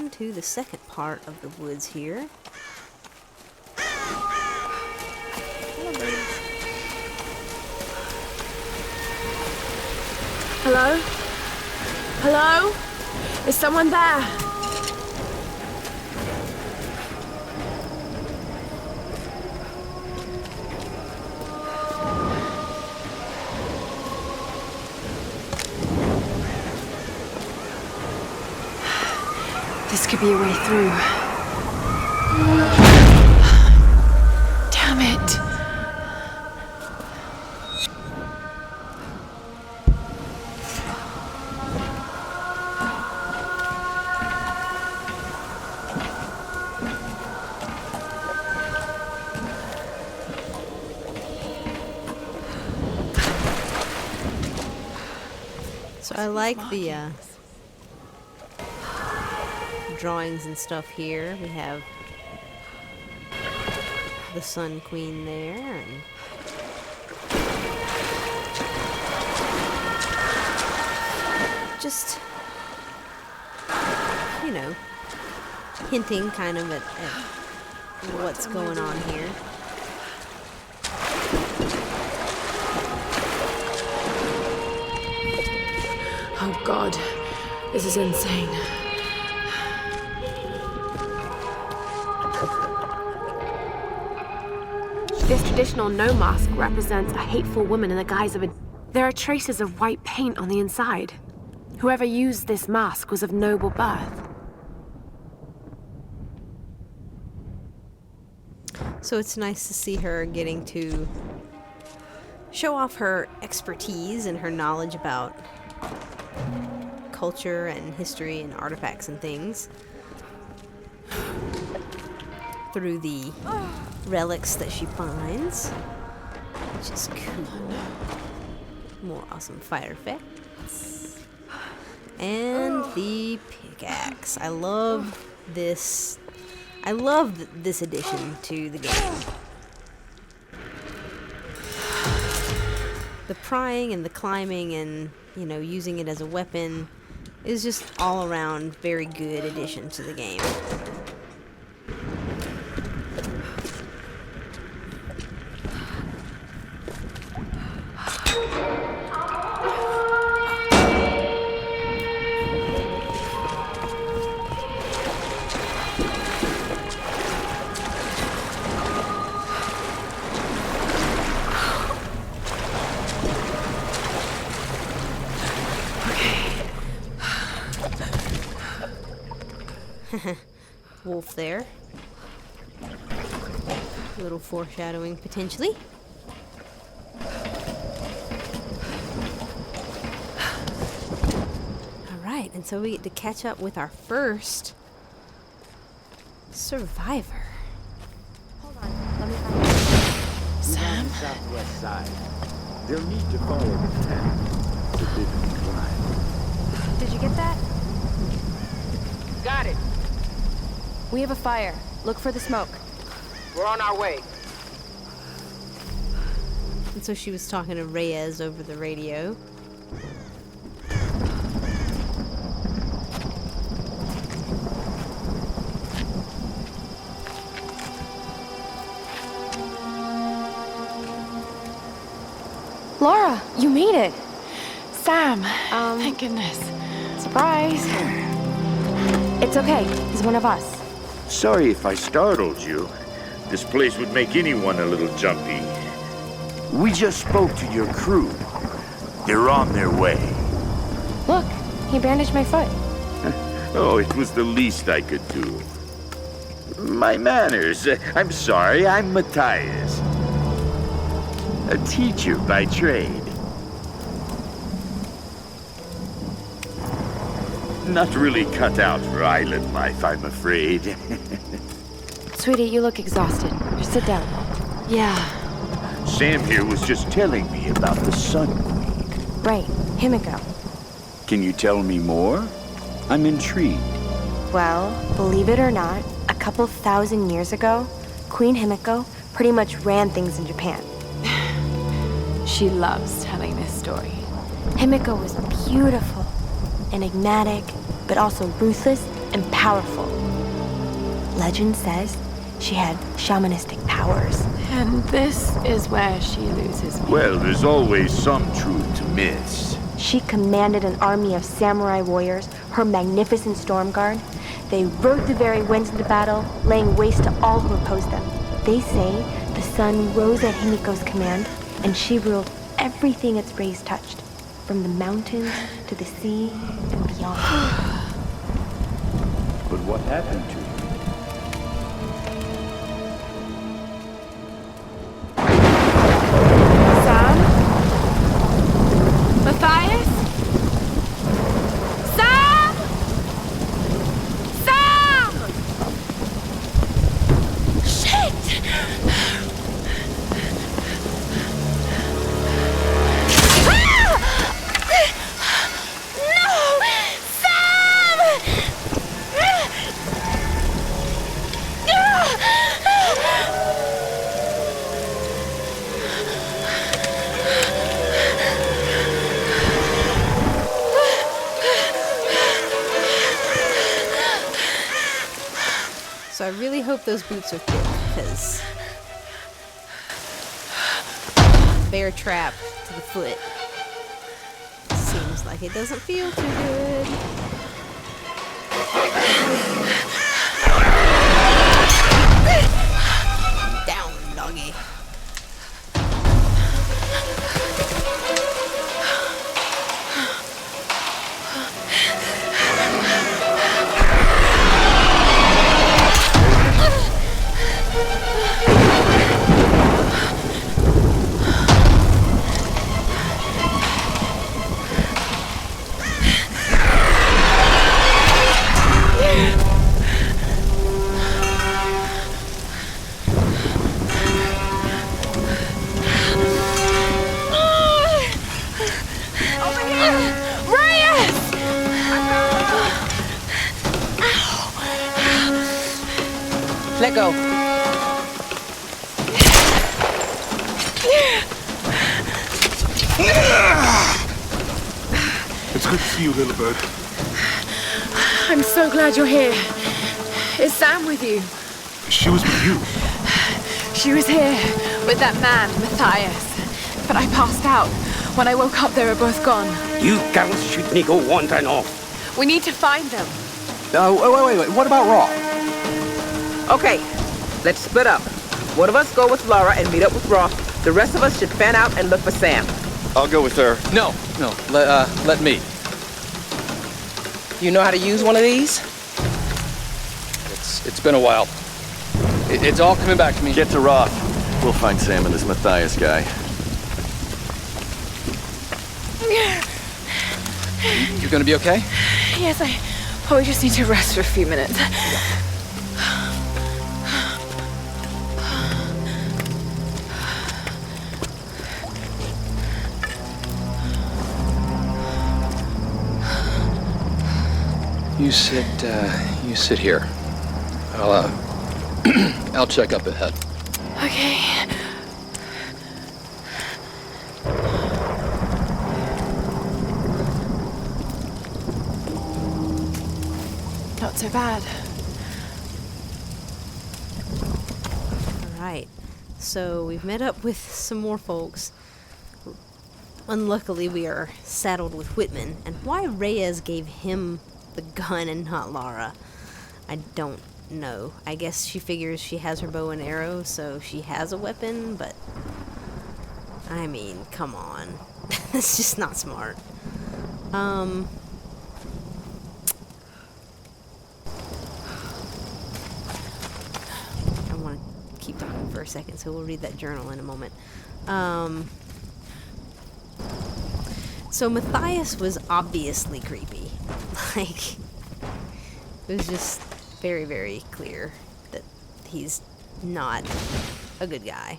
on to the second part of the woods here. Hello? Hello? Is someone there? This could be a way through. Damn it. So I like the drawings and stuff here. We have the Sun Queen there, and just, you know, hinting kind of at what's going on here. Oh God, this is insane. This traditional no mask represents a hateful woman in the guise of a... There are traces of white paint on the inside. Whoever used this mask was of noble birth. So it's nice to see her getting to show off her expertise and her knowledge about culture and history and artifacts and things through the relics that she finds, which is cool. More awesome fire effects. And the pickaxe. I love this. I love this addition to the game. The prying and the climbing and, you know, using it as a weapon is just all around very good addition to the game. Wolf there. A little foreshadowing potentially. Alright, and so we get to catch up with our first survivor. Hold on, let me find Sam? Southwest side. They'll need to follow the path. Forbidden climb. Did you get that? Got it. We have a fire. Look for the smoke. We're on our way. And so she was talking to Reyes over the radio. Laura, you made it. Sam, thank goodness. Surprise. It's okay. He's one of us. Sorry if I startled you. This place would make anyone a little jumpy. We just spoke to your crew. They're on their way. Look, he bandaged my foot. Oh, it was the least I could do. My manners. I'm sorry, I'm Matthias. A teacher by trade. Not really cut out for island life, I'm afraid. Sweetie, you look exhausted. Just sit down. Yeah. Sam here was just telling me about the Sun Queen. Right, Himiko. Can you tell me more? I'm intrigued. Well, believe it or not, a couple thousand years ago, Queen Himiko pretty much ran things in Japan. She loves telling this story. Himiko was beautiful, enigmatic, but also ruthless and powerful. Legend says she had shamanistic powers. And this is where she loses me. Well, there's always some truth to myths. She commanded an army of samurai warriors, her magnificent storm guard. They rode the very winds into battle, laying waste to all who opposed them. They say the sun rose at Himiko's command, and she ruled everything its rays touched, from the mountains to the sea and beyond. But what happened to you? Sam? Matthias? Sam! Sam! Shit! No! Sam! So I really hope those boots are thick, because bear trap to the foot seems like it doesn't feel too good. Down, doggy. Let go. It's good to see you, little bird. I'm so glad you're here. Is Sam with you? She was with you. She was here with that man, Matthias. But I passed out. When I woke up, they were both gone. You girls should me go wandering off. We need to find them. Wait. What about Raw? Okay, let's split up. One of us go with Laura and meet up with Roth. The rest of us should fan out and look for Sam. I'll go with her. No. Let me. You know how to use one of these? It's been a while. It's all coming back to me. Get to Roth. We'll find Sam and this Matthias guy. You're gonna be okay? Yes, I probably just need to rest for a few minutes. You sit here. I'll check up ahead. Okay. Not so bad. Alright, so we've met up with some more folks. Unluckily, we are saddled with Whitman, and why Reyes gave him the gun and not Lara, I don't know. I guess she figures she has her bow and arrow, so she has a weapon, but I mean, come on. It's just not smart. I want to keep talking for a second, so we'll read that journal in a moment. So Matthias was obviously creepy. Like, it was just very, very clear that he's not a good guy.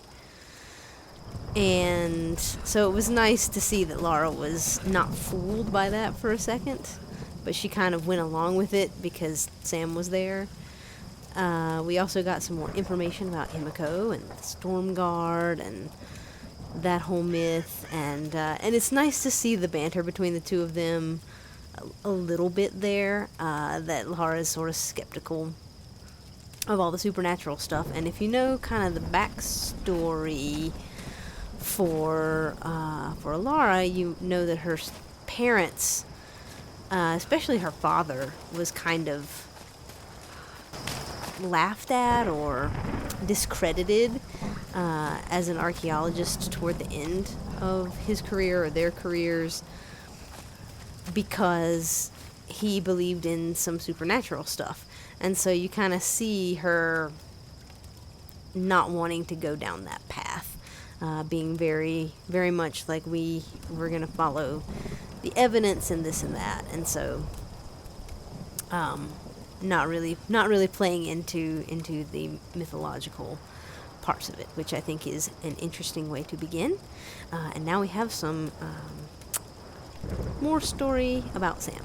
And so it was nice to see that Lara was not fooled by that for a second, but she kind of went along with it because Sam was there. We also got some more information about Himiko and the Storm Guard and that whole myth, and it's nice to see the banter between the two of them. a little bit there, that Lara is sort of skeptical of all the supernatural stuff. And if you know kind of the backstory for Lara, you know that her parents, especially her father, was kind of laughed at or discredited as an archaeologist toward the end of his career, or their careers, because he believed in some supernatural stuff. And so you kind of see her not wanting to go down that path, being very, very much like we're going to follow the evidence and this and that. And so not really playing into the mythological parts of it, which I think is an interesting way to begin. And now we have some more story about Sam.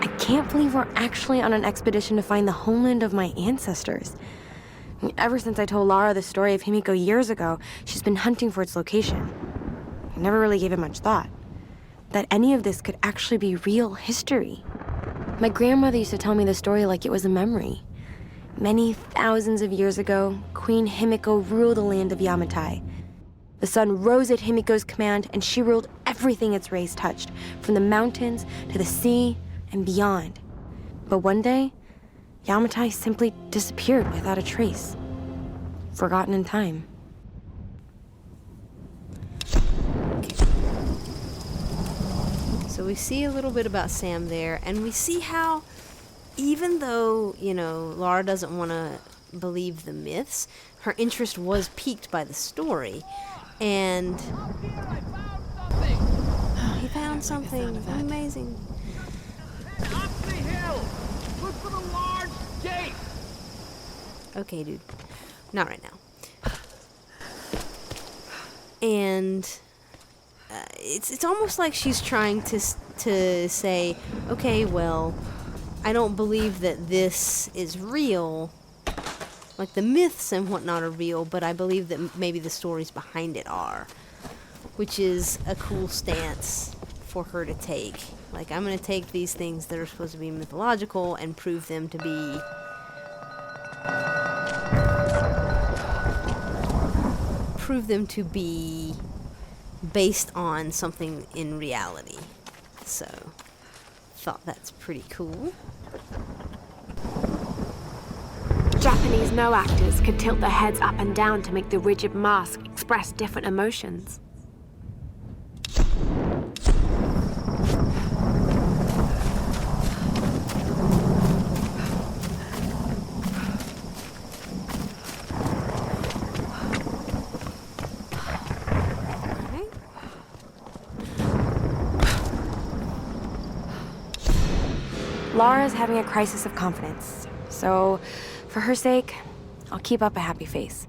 I can't believe we're actually on an expedition to find the homeland of my ancestors. Ever since I told Lara the story of Himiko years ago, she's been hunting for its location. I never really gave it much thought that any of this could actually be real history. My grandmother used to tell me the story like it was a memory. Many thousands of years ago, Queen Himiko ruled the land of Yamatai. The sun rose at Himiko's command, and she ruled everything its rays touched, from the mountains to the sea and beyond. But one day, Yamatai simply disappeared without a trace. Forgotten in time. So we see a little bit about Sam there, and we see how, even though, Lara doesn't want to believe the myths, her interest was piqued by the story. And he found something amazing. Up the hill! Look for the large gate! Okay, dude. Not right now. And it's almost like she's trying to say, okay, well, I don't believe that this is real. Like, the myths and whatnot are real, but I believe that maybe the stories behind it are. Which is a cool stance for her to take. Like, I'm going to take these things that are supposed to be mythological and prove them to be based on something in reality. So, thought that's pretty cool. Japanese no actors could tilt their heads up and down to make the rigid mask express different emotions. Lara's having a crisis of confidence, so for her sake, I'll keep up a happy face.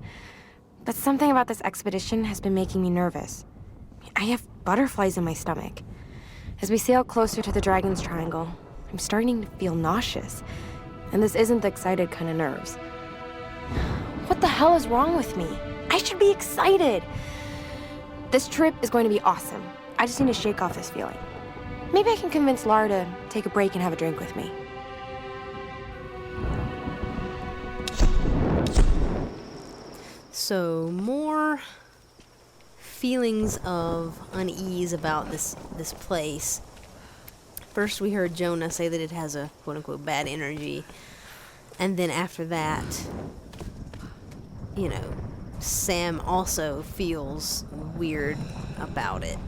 But something about this expedition has been making me nervous. I have butterflies in my stomach. As we sail closer to the Dragon's Triangle, I'm starting to feel nauseous. And this isn't the excited kind of nerves. What the hell is wrong with me? I should be excited. This trip is going to be awesome. I just need to shake off this feeling. Maybe I can convince Lara to take a break and have a drink with me. So, more feelings of unease about this place. First, we heard Jonah say that it has a quote-unquote bad energy. And then after that, Sam also feels weird about it.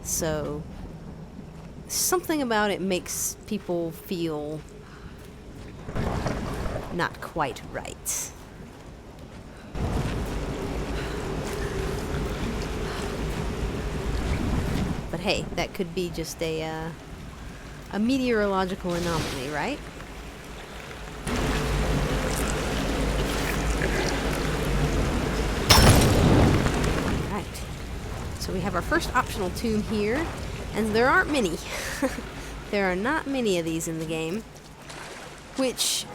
So, something about it makes people feel not quite right. But hey, that could be just a meteorological anomaly, right? Alright. So we have our first optional tomb here, and there aren't many. There are not many of these in the game. Which,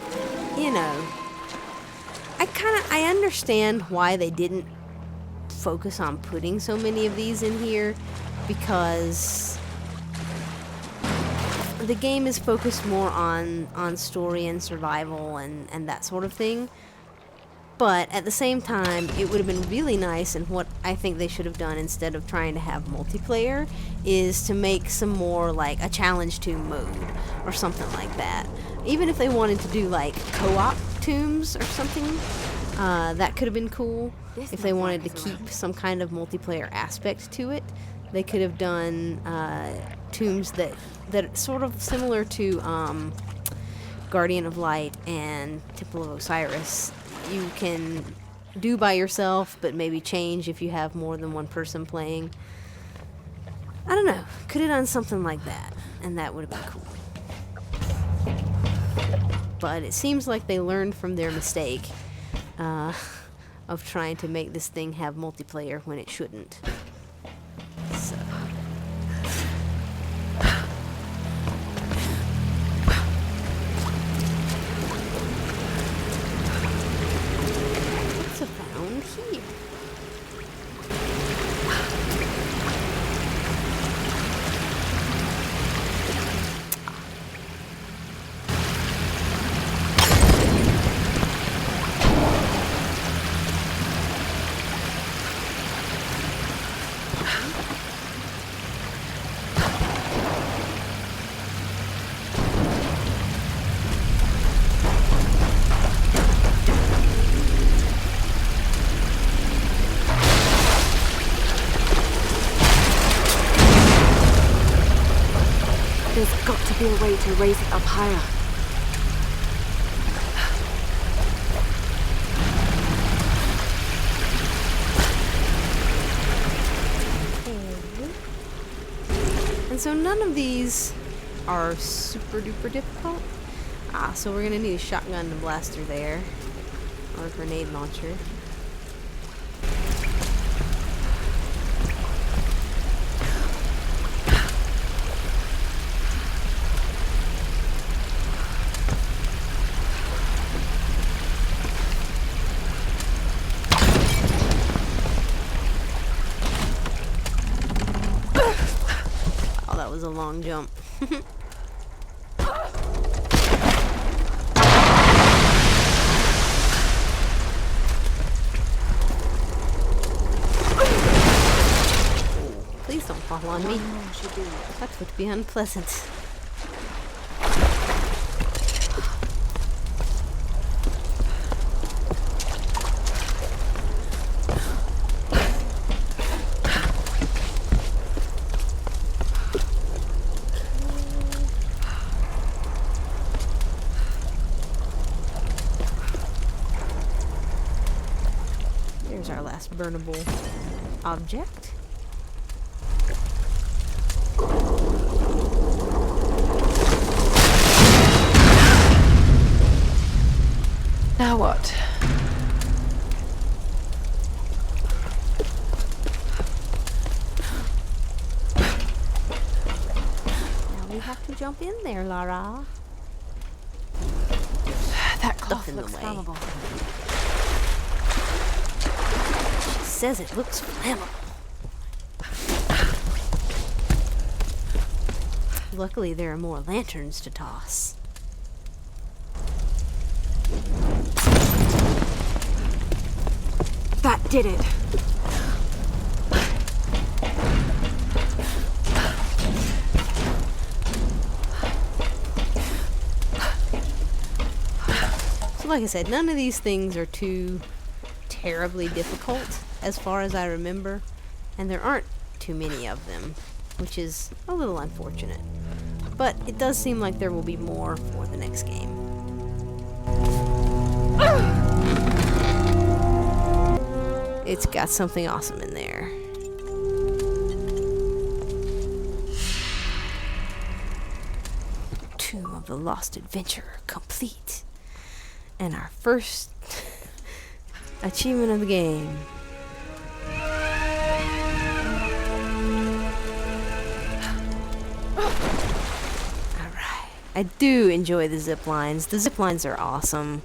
I understand why they didn't focus on putting so many of these in here, because the game is focused more on story and survival and that sort of thing. But at the same time, it would have been really nice, and what I think they should have done instead of trying to have multiplayer is to make some more like a challenge tomb mode or something like that. Even if they wanted to do like co-op tombs or something, that could have been cool. If they wanted to keep some kind of multiplayer aspect to it, they could have done tombs that sort of similar to Guardian of Light and Temple of Osiris. You can do by yourself, but maybe change if you have more than one person playing. I don't know. Could have done something like that, and that would have been cool. But it seems like they learned from their mistake of trying to make this thing have multiplayer when it shouldn't. So. Here. There's got to be a way to raise it up higher. And so none of these are super duper difficult. So we're gonna need a shotgun and blaster there, or a grenade launcher. That was a long jump. Please don't fall on me. That would be unpleasant. There's our last burnable object. Now what? Now we have to jump in there, Lara. That cloth in the looks way. flammable. Says it looks flammable. Luckily, there are more lanterns to toss. That did it. So like I said, none of these things are too terribly difficult as far as I remember, and there aren't too many of them, which is a little unfortunate. But it does seem like there will be more for the next game. It's got something awesome in there. Tomb of the Lost Adventurer complete. And our first achievement of the game. Alright. I do enjoy the zip lines. The zip lines are awesome.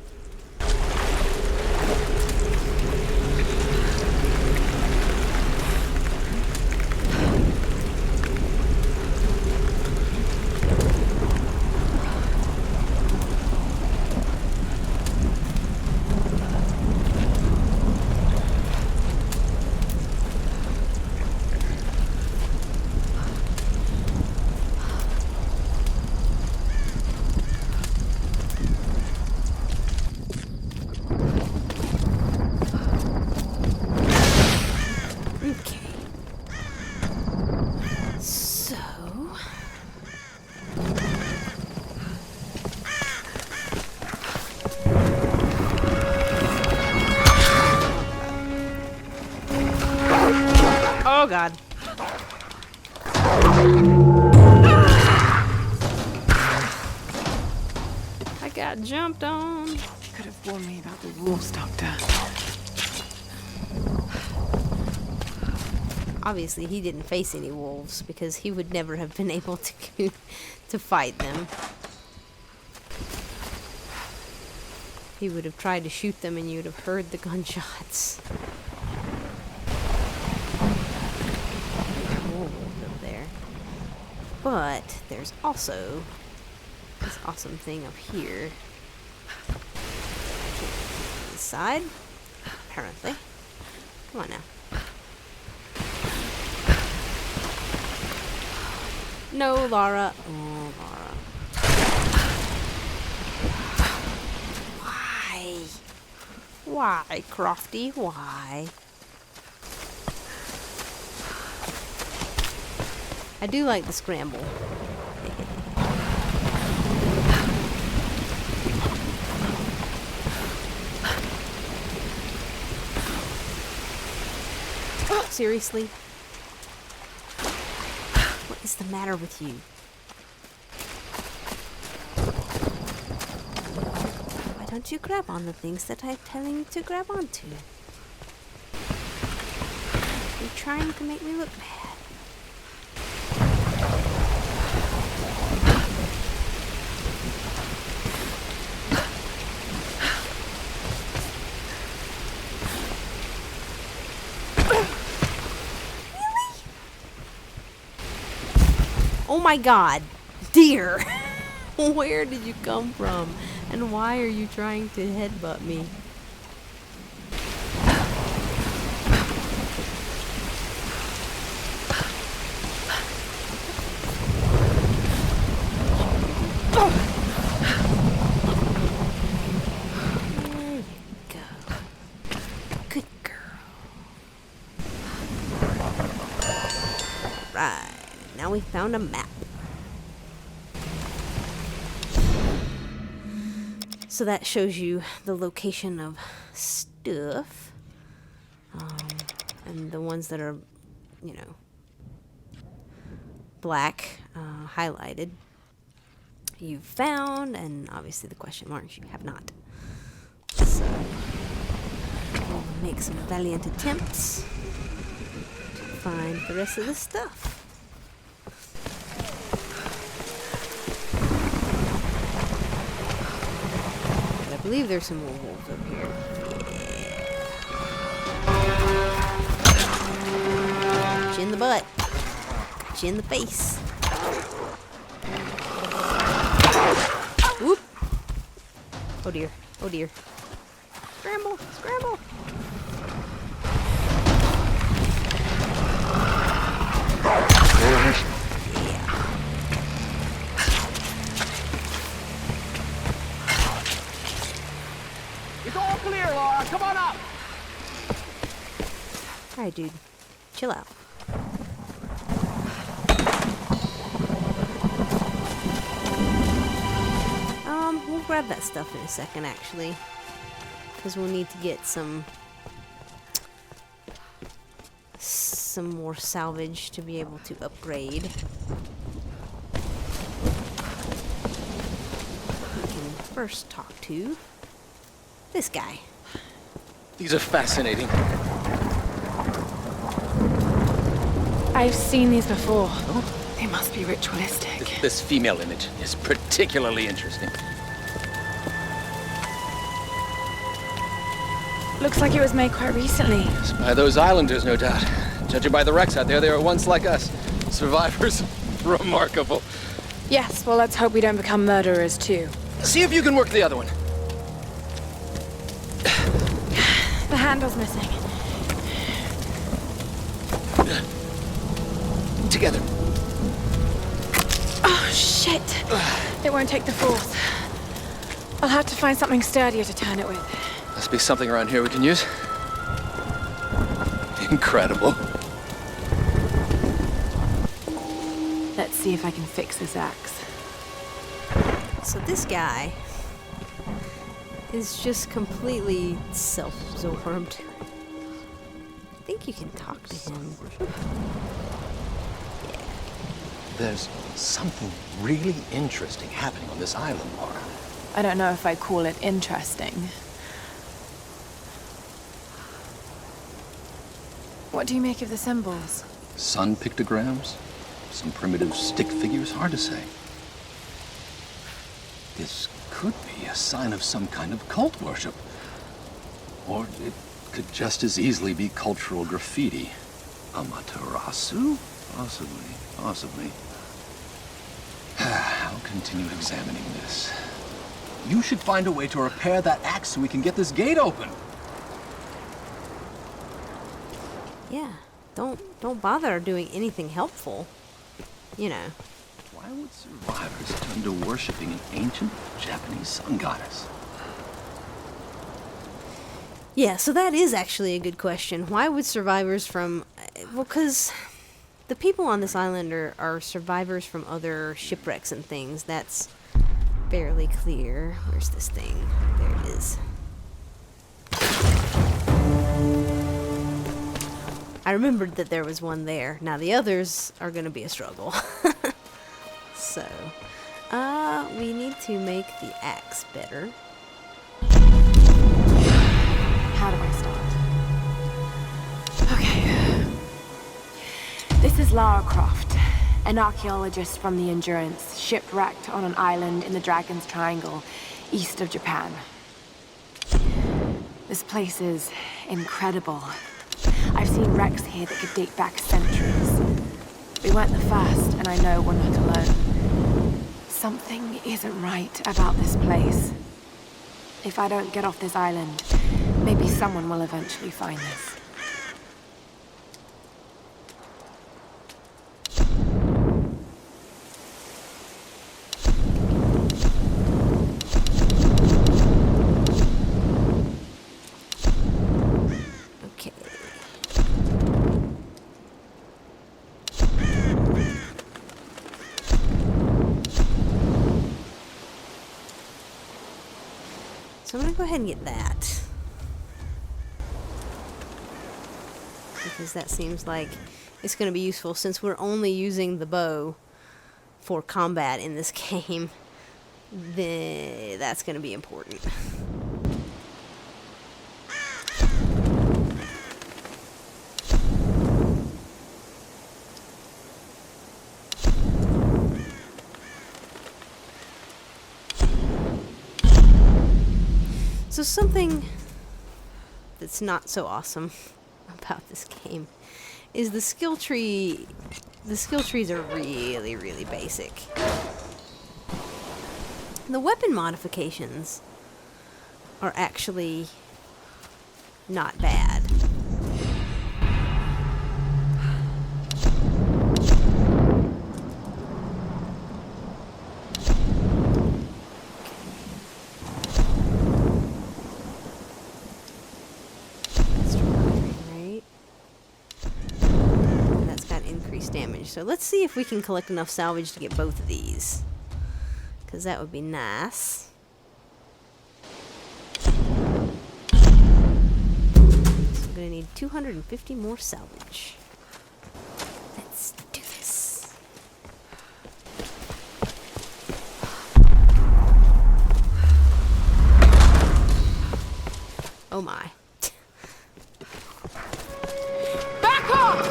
God. I got jumped on. You could have warned me about the wolves, Doctor. Obviously, he didn't face any wolves because he would never have been able to fight them. He would have tried to shoot them and you would have heard the gunshots. Wolves up there. But there's also this awesome thing up here. This side, apparently. Come on now. No, Lara. Oh, Lara. Why? Why, Crofty? Why? I do like the scramble. Seriously? What is the matter with you? Why don't you grab on the things that I'm telling you to grab onto? You're trying to make me look bad. Oh my God, dear, where did you come from? And why are you trying to headbutt me? There you go. Good girl. Right. Now we found a map. So that shows you the location of stuff. And the ones that are, you know, black, highlighted, you've found, and obviously the question marks you have not. So, we'll make some valiant attempts to find the rest of the stuff. I believe there's some more wolves up here. Got you in the butt. Got you in the face. Whoop. Oh dear. Oh dear. Scramble. Scramble. Clear, Laura. Come on up. Alright, dude. Chill out. We'll grab that stuff in a second, actually. Because we'll need to get some more salvage to be able to upgrade. We can first talk to this guy. These are fascinating. I've seen these before. They must be ritualistic. This female image is particularly interesting. Looks like it was made quite recently. Yes, by those islanders, no doubt. Judging by the wrecks out there, they were once like us. Survivors. Remarkable. Yes, well, let's hope we don't become murderers, too. See if you can work the other one. The handle's missing. Together. Oh, shit. It won't take the force. I'll have to find something sturdier to turn it with. Must be something around here we can use. Incredible. Let's see if I can fix this axe. So this guy is just completely self-absorbed. I think you can talk to him. There's something really interesting happening on this island, Laura. I don't know if I'd call it interesting. What do you make of the symbols? Sun pictograms? Some primitive stick figures? Hard to say. This could be a sign of some kind of cult worship. Or it could just as easily be cultural graffiti. Amaterasu? Possibly. I'll continue examining this. You should find a way to repair that axe so we can get this gate open. Yeah, don't bother doing anything helpful. You know. Why would survivors turn to worshipping an ancient Japanese sun goddess? Yeah, so that is actually a good question. Why would survivors from... Well, because the people on this island are survivors from other shipwrecks and things. That's fairly clear. Where's this thing? There it is. I remembered that there was one there. Now the others are going to be a struggle. So, we need to make the axe better. How do I start? Okay. This is Lara Croft, an archaeologist from the Endurance, shipwrecked on an island in the Dragon's Triangle, east of Japan. This place is incredible. I've seen wrecks here that could date back centuries. We weren't the first, and I know we're not alone. Something isn't right about this place. If I don't get off this island, maybe someone will eventually find this. Okay. So I'm gonna go ahead and get that. Because that seems like it's gonna be useful since we're only using the bow for combat in this game. Then that's gonna be important. So something that's not so awesome about this game is the skill tree. The skill trees are really, really basic. The weapon modifications are actually not bad. Damage. So let's see if we can collect enough salvage to get both of these, because that would be nice. So I'm gonna need 250 more salvage. Let's do this. Oh my. Back off!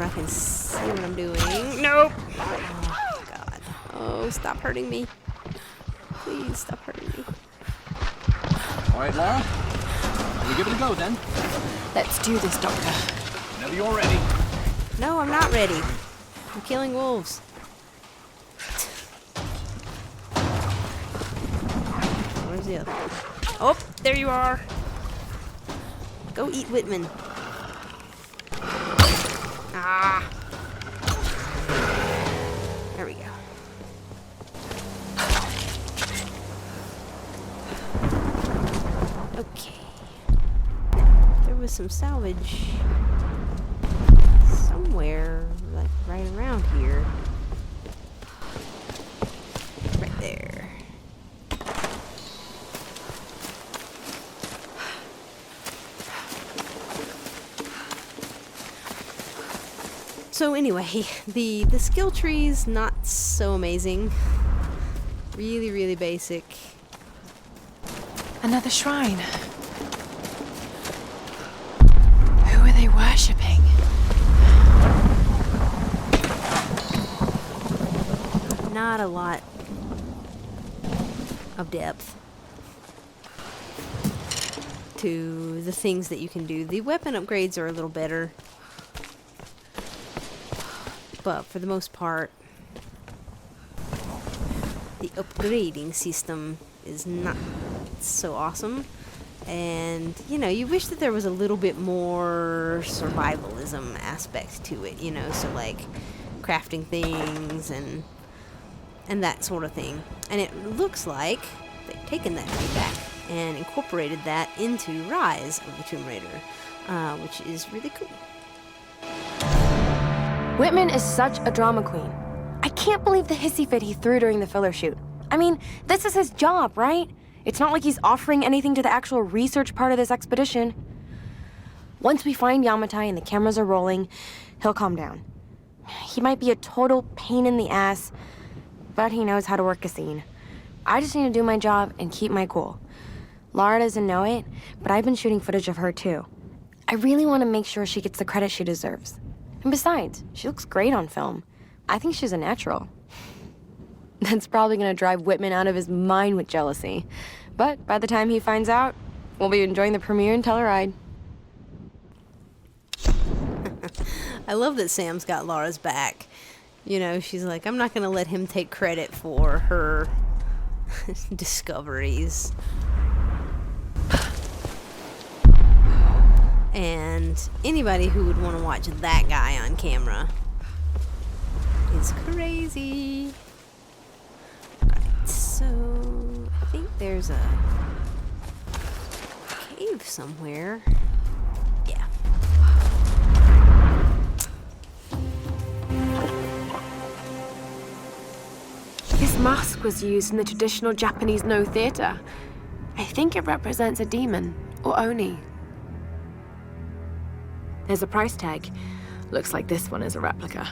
I can see what I'm doing. Nope. Oh, God. Oh, stop hurting me. Please stop hurting me. All right, Lara. We'll give it a go, then. Let's do this, Doctor. Whenever you're ready. No, I'm not ready. I'm killing wolves. Where's the other one? Oh, there you are. Go eat Whitman. Ah. There we go. Okay. There was some salvage somewhere, like right around here. So anyway, the skill tree's not so amazing. Really, really basic. Another shrine. Who are they worshipping? Not a lot of depth to the things that you can do. The weapon upgrades are a little better, but for the most part, the upgrading system is not so awesome. And, you know, you wish that there was a little bit more survivalism aspect to it, you know, so like crafting things and that sort of thing. And it looks like they've taken that feedback and incorporated that into Rise of the Tomb Raider, which is really cool. Whitman is such a drama queen. I can't believe the hissy fit he threw during the filler shoot. I mean, this is his job, right? It's not like he's offering anything to the actual research part of this expedition. Once we find Yamatai and the cameras are rolling, he'll calm down. He might be a total pain in the ass, but he knows how to work a scene. I just need to do my job and keep my cool. Lara doesn't know it, but I've been shooting footage of her too. I really want to make sure she gets the credit she deserves. And besides, she looks great on film. I think she's a natural. That's probably gonna drive Whitman out of his mind with jealousy. But by the time he finds out, we'll be enjoying the premiere in Telluride. I love that Sam's got Lara's back. You know, she's like, I'm not gonna let him take credit for her discoveries. And anybody who would want to watch that guy on camera is crazy. Right, so I think there's a cave somewhere. Yeah. This mask was used in the traditional Japanese No theater. I think it represents a demon, or Oni. There's a price tag. Looks like this one is a replica.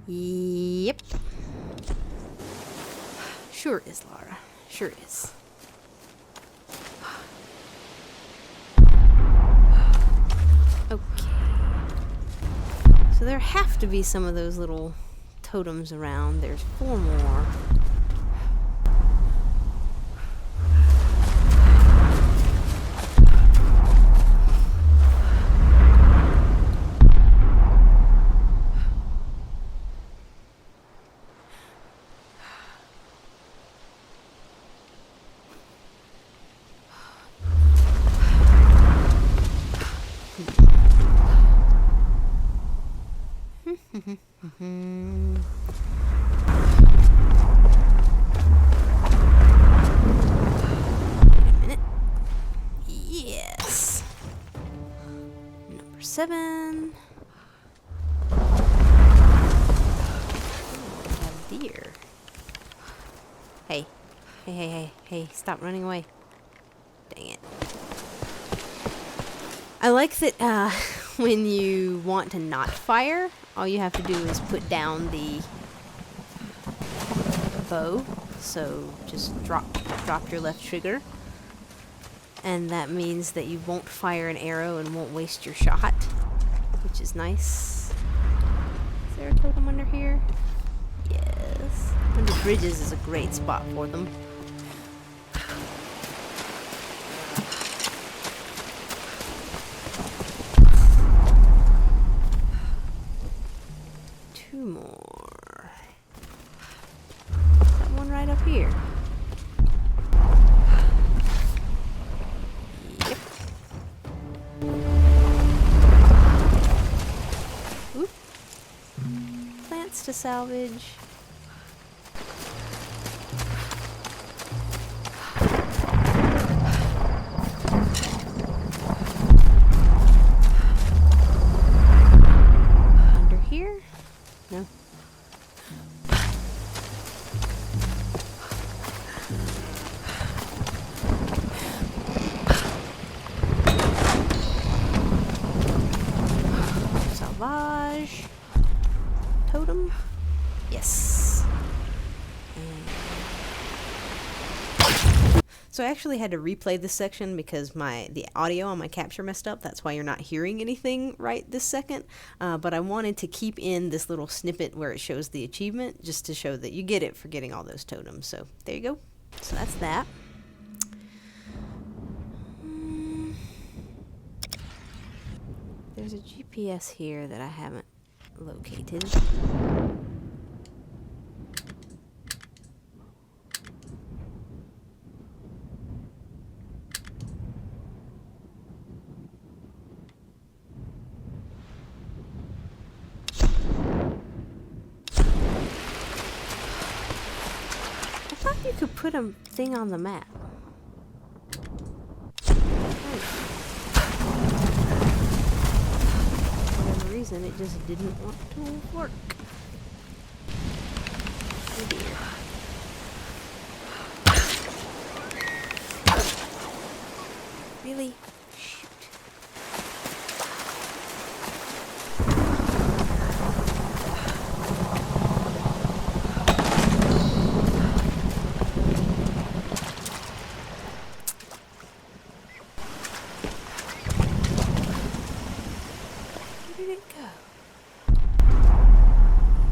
Yep. Sure is, Lara. Sure is. Okay. So there have to be some of those little totems around. There's 4 more. Yes. Number 7. We have deer. Hey. Hey, stop running away. Dang it. I like that when you want to not fire, all you have to do is put down the bow. So just drop your left trigger. And that means that you won't fire an arrow and won't waste your shot, which is nice. Is there a totem under here? Yes. Under bridges is a great spot for them. Two more. That one right up here. Yep. Oop. Plants to salvage. Under here? No. Yes. So I actually had to replay this section because the audio on my capture messed up. That's why you're not hearing anything right this second. But I wanted to keep in this little snippet where it shows the achievement, just to show that you get it for getting all those totems. So there you go. So that's that. There's a GPS here that I haven't located. You could put a thing on the map. For whatever reason, it just didn't want to work. Oh dear. Really? Shoot. Where did it go?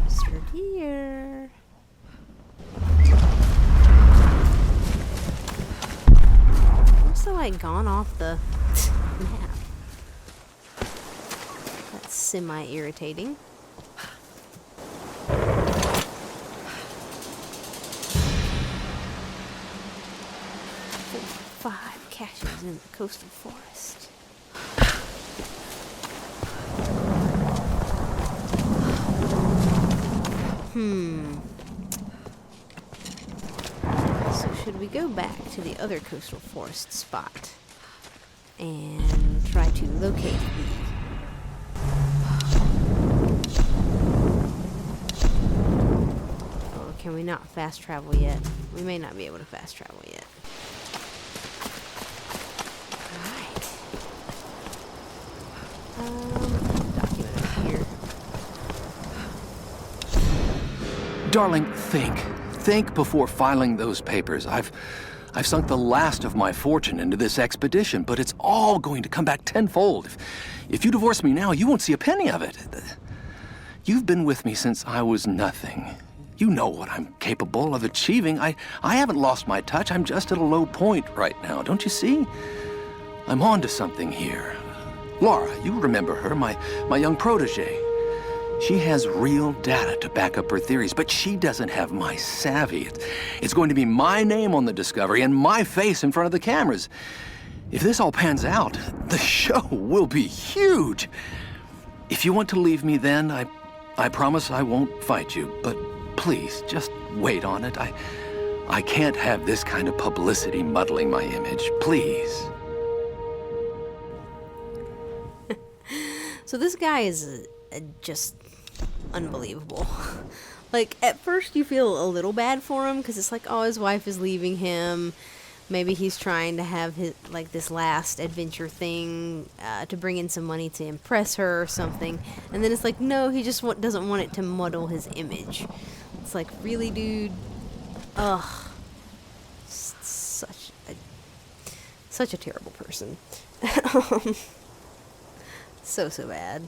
Mr. Deer. Also, like, gone off the map. That's semi-irritating. 5 caches in the coastal forest. So should we go back to the other coastal forest spot and try to locate or can we not fast travel yet? We may not be able to fast travel yet. Document over here. Darling, think before filing those papers. I've sunk the last of my fortune into this expedition, but it's all going to come back tenfold. If you divorce me now, you won't see a penny of it. You've been with me since I was nothing. You know what I'm capable of achieving. I haven't lost my touch. I'm just at a low point right now. Don't you see? I'm on to something here. Laura, you remember her, my young protege. She has real data to back up her theories, but she doesn't have my savvy. It's going to be my name on the discovery and my face in front of the cameras. If this all pans out, the show will be huge. If you want to leave me then, I promise I won't fight you, but please, just wait on it. I can't have this kind of publicity muddling my image. Please. So this guy is just unbelievable. Like, at first you feel a little bad for him because it's like, oh, his wife is leaving him. Maybe he's trying to have his, like, this last adventure thing to bring in some money to impress her or something. And then it's like, no, he just doesn't want it to muddle his image. It's like, really, dude? Ugh. Such a terrible person. So bad.